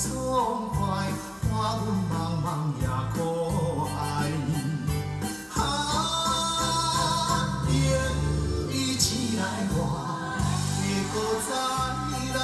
爽快，看阮茫茫也可爱。啊，愿你醒来我会搁再来。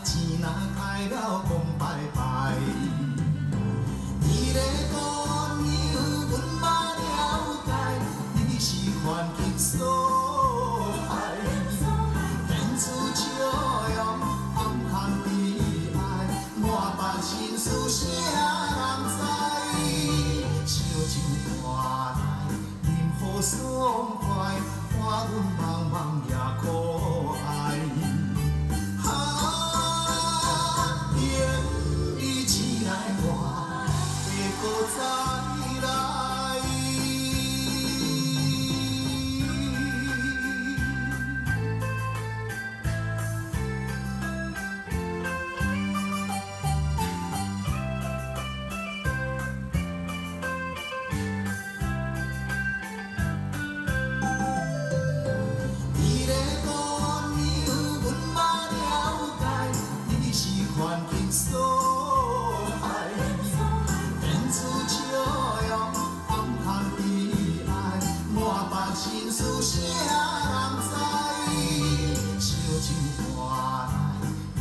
钱若开了，讲拜拜。你咧讲牛，阮嘛了解，你是环境所害。天赐笑容，暗含悲哀，满腹心事啥人知？烧酒看来，饮好爽快，看阮茫茫也可爱。再来，你咧讲牛，阮嘛了解，你是环境所害。天赐笑容，暗含悲哀，满腹心事啥人知？烧酒看来，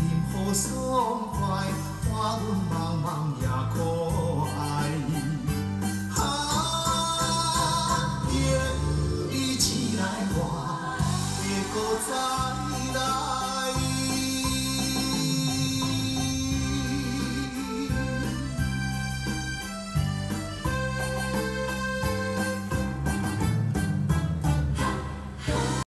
饮好爽快，看阮茫茫也可爱。啊，愿你醒来我会搁再来。